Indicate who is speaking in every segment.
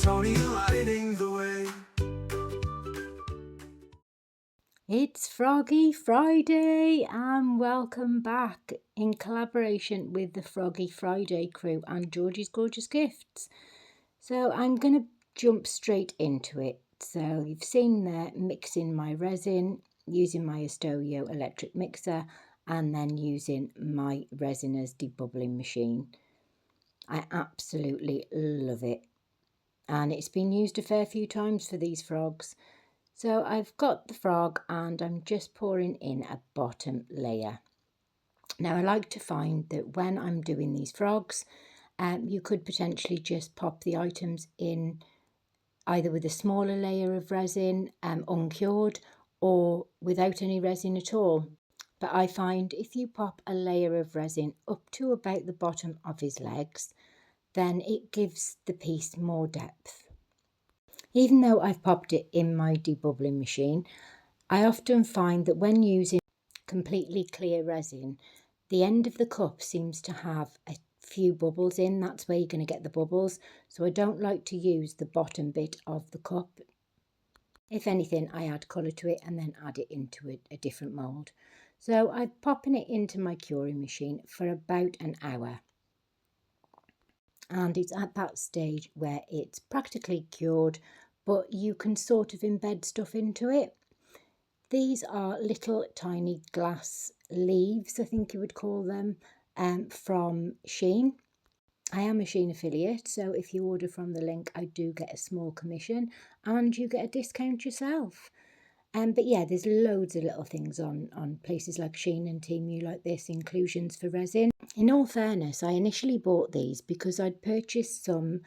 Speaker 1: Tony lighting the way.
Speaker 2: It's Froggy Friday and welcome back in collaboration with the Froggy Friday crew and Georgie's Gorgeous Gifts. So I'm going to jump straight into it. So you've seen there mixing my resin, using my Astoyo electric mixer and then using my Resiners debubbling machine. I absolutely love it and it's been used a fair few times for these frogs. So I've got the frog and I'm just pouring in a bottom layer. Now I like to find that when I'm doing these frogs, you could potentially just pop the items in either with a smaller layer of resin, uncured, or without any resin at all. But I find if you pop a layer of resin up to about the bottom of his legs, then it gives the piece more depth. Even though I've popped it in my debubbling machine, I often find that when using completely clear resin, the end of the cup seems to have a few bubbles in. That's where you're going to get the bubbles. So I don't like to use the bottom bit of the cup. If anything, I add colour to it and then add it into a different mould. So I'm popping it into my curing machine for about an hour. And it's at that stage where it's practically cured, but you can sort of embed stuff into it. These are little tiny glass leaves, I think you would call them, from Shein. I am a Shein affiliate, so if you order from the link, I do get a small commission and you get a discount yourself. But yeah, there's loads of little things on places like Shein and Temu like this, inclusions for resin. In all fairness, I initially bought these because I'd purchased some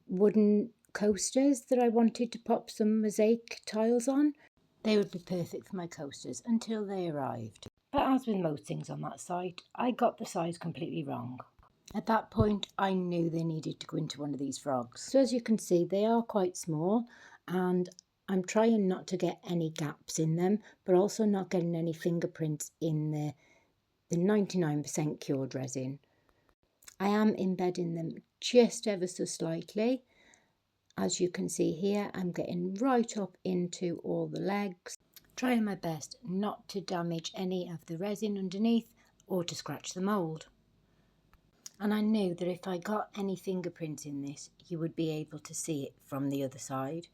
Speaker 2: wooden coasters that I wanted to pop some mosaic tiles on. They would be perfect for my coasters until they arrived. But as with most things on that site, I got the size completely wrong. At that point, I knew they needed to go into one of these frogs. So as you can see, they are quite small and I'm trying not to get any gaps in them, but also not getting any fingerprints in the 99% cured resin. I am embedding them just ever so slightly. As you can see here, I'm getting right up into all the legs, trying my best not to damage any of the resin underneath or to scratch the mould. And I knew that if I got any fingerprints in this, you would be able to see it from the other side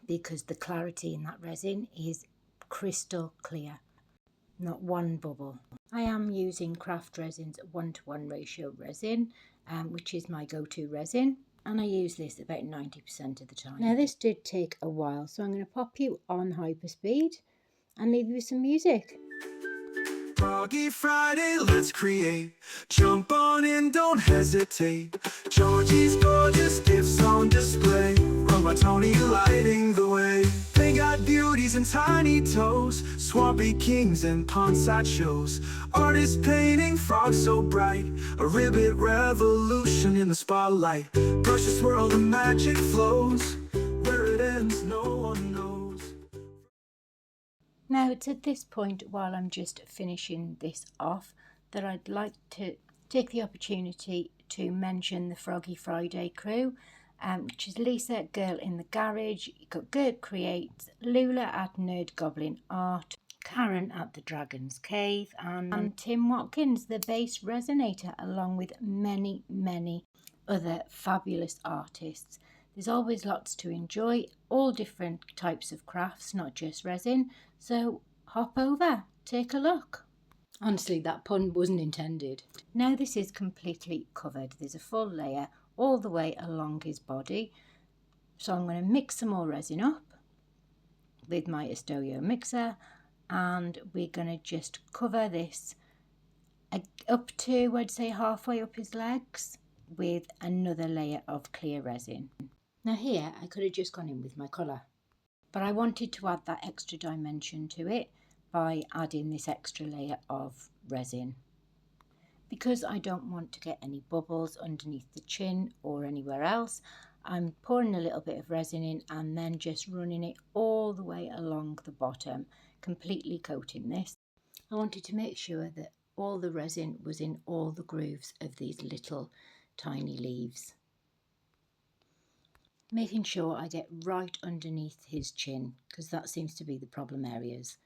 Speaker 2: because the clarity in that resin is crystal clear, not one bubble. I am using Craft Resin's 1:1 ratio resin, which is my go-to resin. And I use this about 90% of the time. Now this did take a while, so I'm going to pop you on hyperspeed and leave you with some music.
Speaker 1: Froggy Friday, let's create. Jump on in, don't hesitate. Georgie's gorgeous gifts on display. Run by Tony lighting the way. They got beauties and tiny toes, swampy kings and pond sideshows. Artists painting frogs so bright, a ribbit revolution in the spotlight. Brushes swirl, the magic flows. Where it ends, no one knows.
Speaker 2: Now it's at this point, while I'm just finishing this off, that I'd like to take the opportunity to mention the Froggy Friday crew, which is Lisa, Girl in the Garage, you've got Gert Creates, Lula at Nerd Goblin Art, Karen at the Dragon's Cave, and Tim Watkins, the Bass Resonator, along with many, many other fabulous artists. There's always lots to enjoy, all different types of crafts, not just resin, so hop over, take a look. Honestly, that pun wasn't intended. Now this is completely covered. There's a full layer all the way along his body. So I'm going to mix some more resin up with my Astoyo mixer and we're going to just cover this up to, I'd say, halfway up his legs with another layer of clear resin. Now here I could have just gone in with my colour, but I wanted to add that extra dimension to it by adding this extra layer of resin. Because I don't want to get any bubbles underneath the chin or anywhere else, I'm pouring a little bit of resin in and then just running it all the way along the bottom, completely coating this. I wanted to make sure that all the resin was in all the grooves of these little tiny leaves. making sure I get right underneath his chin because that seems to be the problem areas.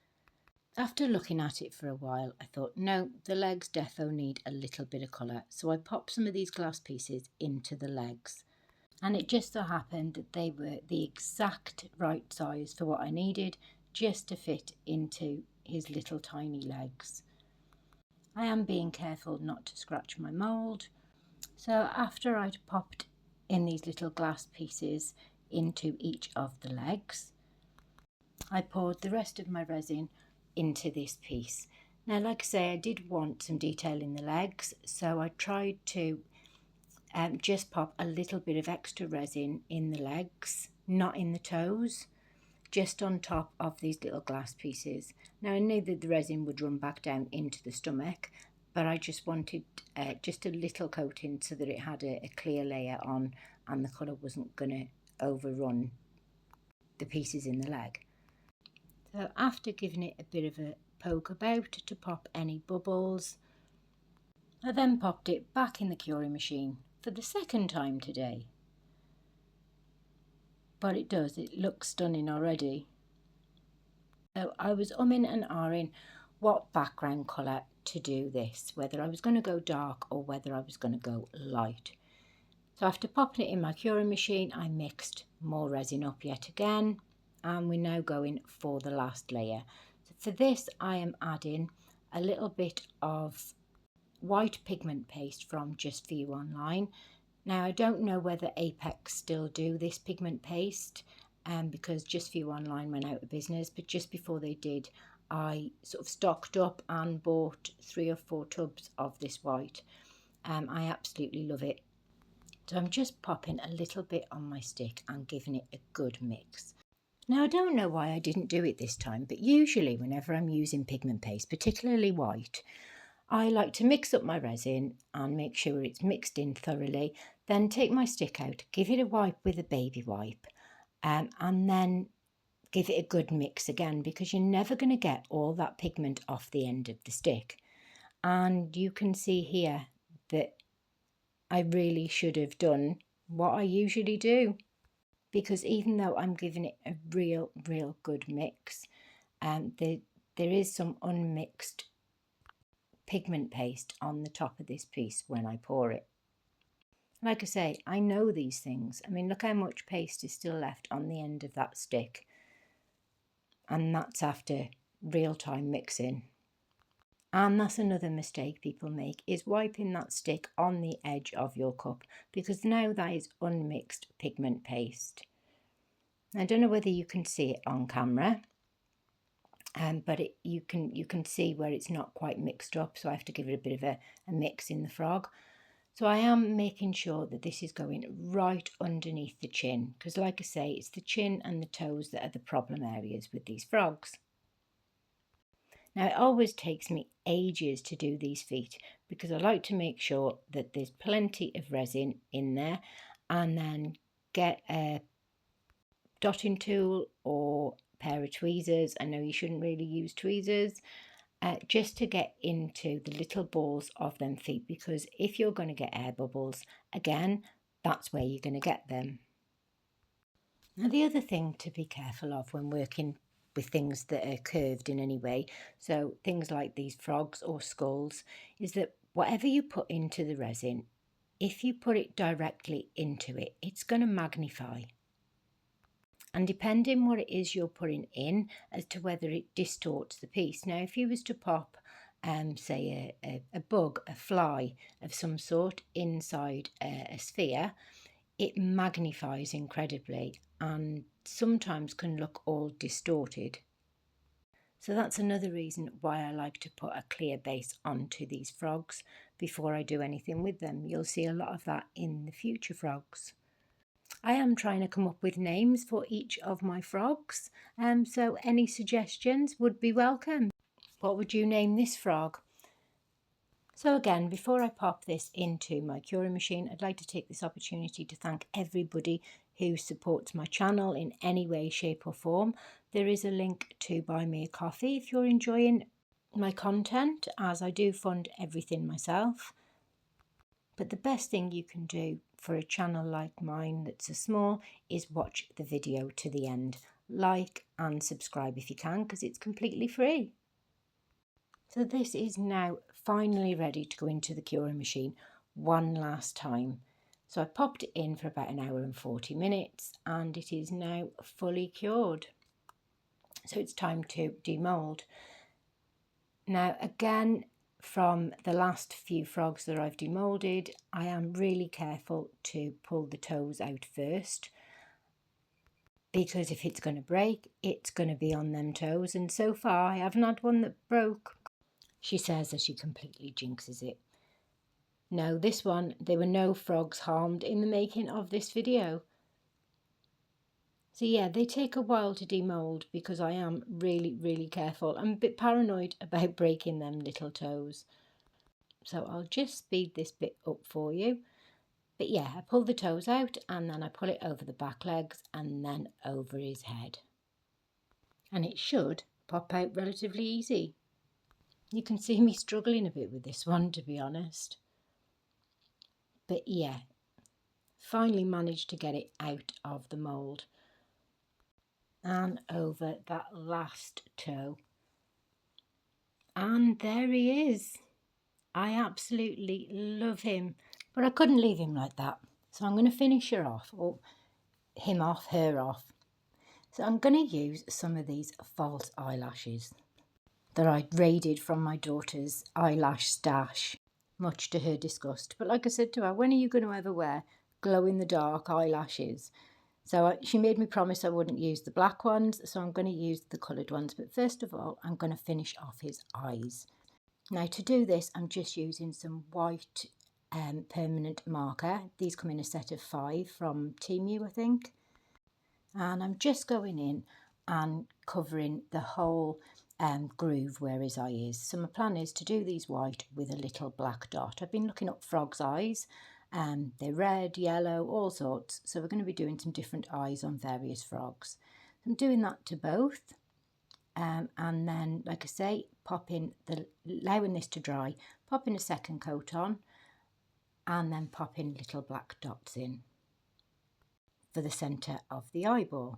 Speaker 2: After looking at it for a while, I thought, no, the legs defo need a little bit of colour. So I popped some of these glass pieces into the legs. And it just so happened that they were the exact right size for what I needed, just to fit into his little tiny legs. I am being careful not to scratch my mould. So after I'd popped in these little glass pieces into each of the legs, I poured the rest of my resin into this piece. Now, like I say, I did want some detail in the legs, so I tried to just pop a little bit of extra resin in the legs, not in the toes, just on top of these little glass pieces. Now, I knew that the resin would run back down into the stomach, but I just wanted just a little coating so that it had a clear layer on and the colour wasn't going to overrun the pieces in the leg. So after giving it a bit of a poke about to pop any bubbles, I then popped it back in the curing machine for the second time today. But it looks stunning already. So I was umming and ahhing what background colour to do this, whether I was going to go dark or whether I was going to go light. So after popping it in my curing machine, I mixed more resin up yet again, and we're now going for the last layer. So for this, I am adding a little bit of white pigment paste from Just For You Online. Now, I don't know whether Apex still do this pigment paste because Just For You Online went out of business, but just before they did, I sort of stocked up and bought 3 or 4 tubs of this white. I absolutely love it. So I'm just popping a little bit on my stick and giving it a good mix. Now, I don't know why I didn't do it this time, but usually whenever I'm using pigment paste, particularly white, I like to mix up my resin and make sure it's mixed in thoroughly, then take my stick out, give it a wipe with a baby wipe, and then give it a good mix again, because you're never going to get all that pigment off the end of the stick. And you can see here that I really should have done what I usually do, because even though I'm giving it a real good mix, there is some unmixed pigment paste on the top of this piece when I pour it. Like I say, I know these things. I mean, look how much paste is still left on the end of that stick, and that's after real-time mixing. And that's another mistake people make, is wiping that stick on the edge of your cup, because now that is unmixed pigment paste. I don't know whether you can see it on camera, but you can see where it's not quite mixed up, so I have to give it a bit of a mix in the frog. So I am making sure that this is going right underneath the chin, because like I say, it's the chin and the toes that are the problem areas with these frogs. Now, it always takes me ages to do these feet because I like to make sure that there's plenty of resin in there, and then get a dotting tool or pair of tweezers. I know you shouldn't really use tweezers, just to get into the little balls of them feet, because if you're going to get air bubbles, again, that's where you're going to get them. Now, the other thing to be careful of when working with things that are curved in any way, so things like these frogs or skulls, is that whatever you put into the resin, if you put it directly into it, it's going to magnify. And depending what it is you're putting in as to whether it distorts the piece. Now, if you was to pop, say, a bug, a fly of some sort inside a sphere, it magnifies incredibly and sometimes can look all distorted. So that's another reason why I like to put a clear base onto these frogs before I do anything with them. You'll see a lot of that in the future frogs. I am trying to come up with names for each of my frogs, so any suggestions would be welcome. What would you name this frog? So again, before I pop this into my curing machine, I'd like to take this opportunity to thank everybody who supports my channel in any way, shape or form. There is a link to buy me a coffee if you're enjoying my content, as I do fund everything myself. But the best thing you can do for a channel like mine that's a small is watch the video to the end. Like and subscribe if you can, because it's completely free. So this is now finally ready to go into the curing machine one last time. So I popped it in for about an hour and 40 minutes and it is now fully cured. So it's time to demould. Now again, from the last few frogs that I've demoulded, I am really careful to pull the toes out first, because if it's going to break, it's going to be on them toes, and so far I haven't had one that broke. She says as she completely jinxes it. No, this one, there were no frogs harmed in the making of this video. So yeah, they take a while to demould because I am really careful. I'm a bit paranoid about breaking them little toes. So I'll just speed this bit up for you. But yeah, I pull the toes out and then I pull it over the back legs and then over his head. And it should pop out relatively easy. You can see me struggling a bit with this one, to be honest. But yeah, finally managed to get it out of the mould. And over that last toe. And there he is. I absolutely love him. But I couldn't leave him like that. So I'm going to finish her off, or him off, her off. So I'm going to use some of these false eyelashes that I raided from my daughter's eyelash stash, much to her disgust. But like I said to her, when are you going to ever wear glow-in-the-dark eyelashes? So she made me promise I wouldn't use the black ones, so I'm going to use the coloured ones. But first of all, I'm going to finish off his eyes. Now to do this, I'm just using some white permanent marker. These come in a set of 5 from Temu, I think. And I'm just going in and covering the whole groove where his eye is. So my plan is to do these white with a little black dot. I've been looking up frogs' eyes. They're red, yellow, all sorts. So we're going to be doing some different eyes on various frogs. I'm doing that to both. And then, like I say, allowing this to dry, popping a second coat on, and then popping little black dots in for the centre of the eyeball.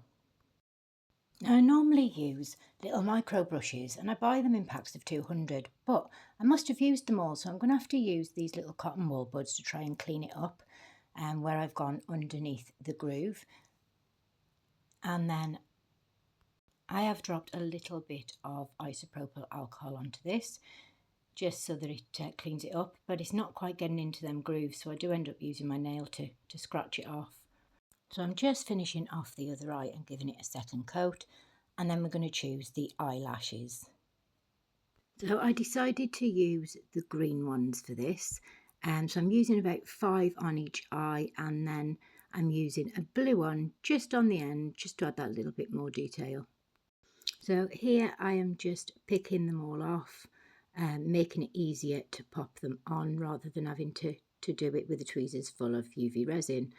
Speaker 2: Now, I normally use little micro brushes and I buy them in packs of 200, but I must have used them all, so I'm going to have to use these little cotton wool buds to try and clean it up where I've gone underneath the groove. And then I have dropped a little bit of isopropyl alcohol onto this, just so that it cleans it up, but it's not quite getting into them grooves, so I do end up using my nail to scratch it off. So I'm just finishing off the other eye and giving it a second coat, and then we're going to choose the eyelashes. So I decided to use the green ones for this, so I'm using about 5 on each eye, and then I'm using a blue one just on the end, just to add that little bit more detail. So here I am just picking them all off, making it easier to pop them on rather than having to do it with the tweezers full of UV resin.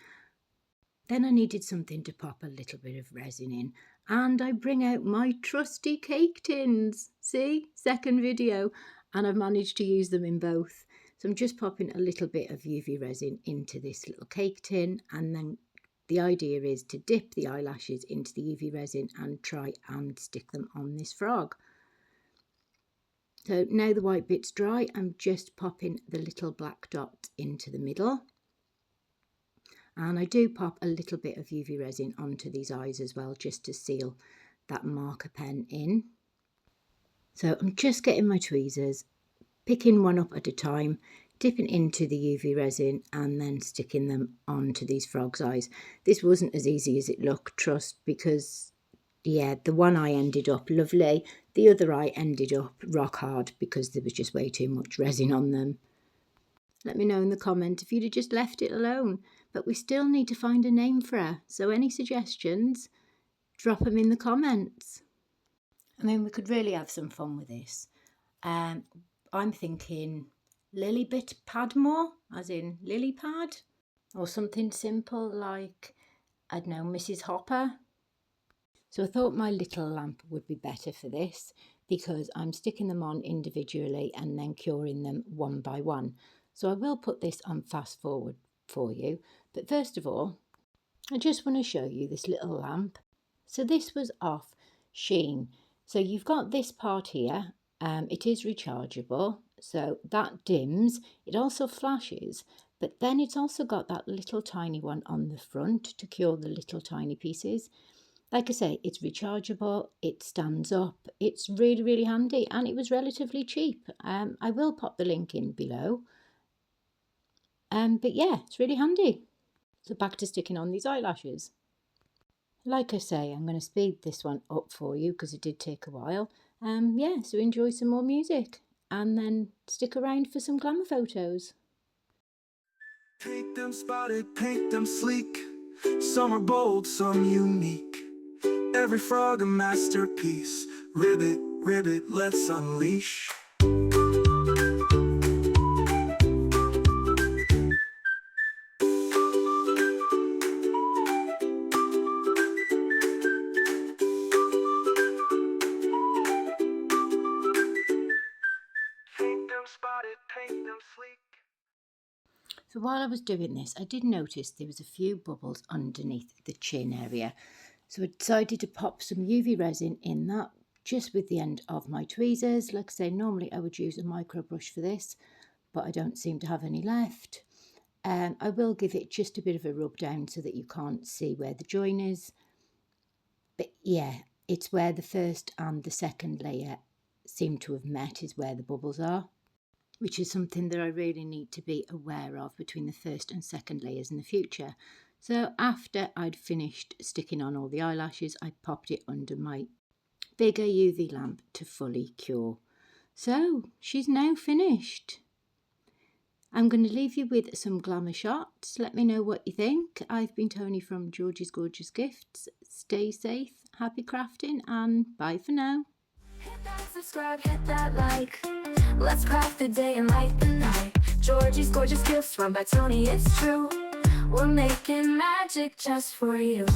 Speaker 2: Then I needed something to pop a little bit of resin in, and I bring out my trusty cake tins. See, second video, and I've managed to use them in both. So I'm just popping a little bit of UV resin into this little cake tin, and then the idea is to dip the eyelashes into the UV resin and try and stick them on this frog. So now the white bit's dry, I'm just popping the little black dot into the middle. And I do pop a little bit of UV resin onto these eyes as well, just to seal that marker pen in. So I'm just getting my tweezers, picking one up at a time, dipping into the UV resin and then sticking them onto these frogs' eyes. This wasn't as easy as it looked, trust, because yeah, the one eye ended up lovely, the other eye ended up rock hard because there was just way too much resin on them. Let me know in the comment if you'd have just left it alone, but we still need to find a name for her, so any suggestions, drop them in the comments. I mean, we could really have some fun with this. I'm thinking Lilybit Padmore, as in lily pad, or something simple like, I don't know, Mrs. Hopper. So I thought my little lamp would be better for this because I'm sticking them on individually and then curing them one by one. So I will put this on fast forward for you, But first of all, I just want to show you this little lamp. So this was off Shein. So you've got this part here. It is rechargeable, so that dims. It also flashes, but then it's also got that little tiny one on the front to cure the little tiny pieces. Like I say, it's rechargeable, it stands up, it's really, really handy, and it was relatively cheap. I will pop the link in below. But yeah, it's really handy. So back to sticking on these eyelashes. Like I say, I'm going to speed this one up for you because it did take a while. Yeah, so enjoy some more music and then stick around for some glamour photos.
Speaker 1: Paint them spotted, paint them sleek. Some are bold, some unique. Every frog a masterpiece. Ribbit, ribbit, let's unleash.
Speaker 2: So while I was doing this, I did notice there was a few bubbles underneath the chin area. So I decided to pop some UV resin in that, just with the end of my tweezers. Like I say, normally I would use a micro brush for this, but I don't seem to have any left. I will give it just a bit of a rub down so that you can't see where the join is. But yeah, it's where the first and the second layer seem to have met is where the bubbles are, which is something that I really need to be aware of between the first and second layers in the future. So after I'd finished sticking on all the eyelashes, I popped it under my bigger UV lamp to fully cure. So she's now finished. I'm going to leave you with some glamour shots. Let me know what you think. I've been Tony from Georgiesgorgeousgifts. Stay safe, happy crafting, and bye for now.
Speaker 3: Hit that subscribe, hit that like. Let's craft the day and light the night. Georgie's Gorgeous Gifts run by Tony, it's true. We're making magic just for you.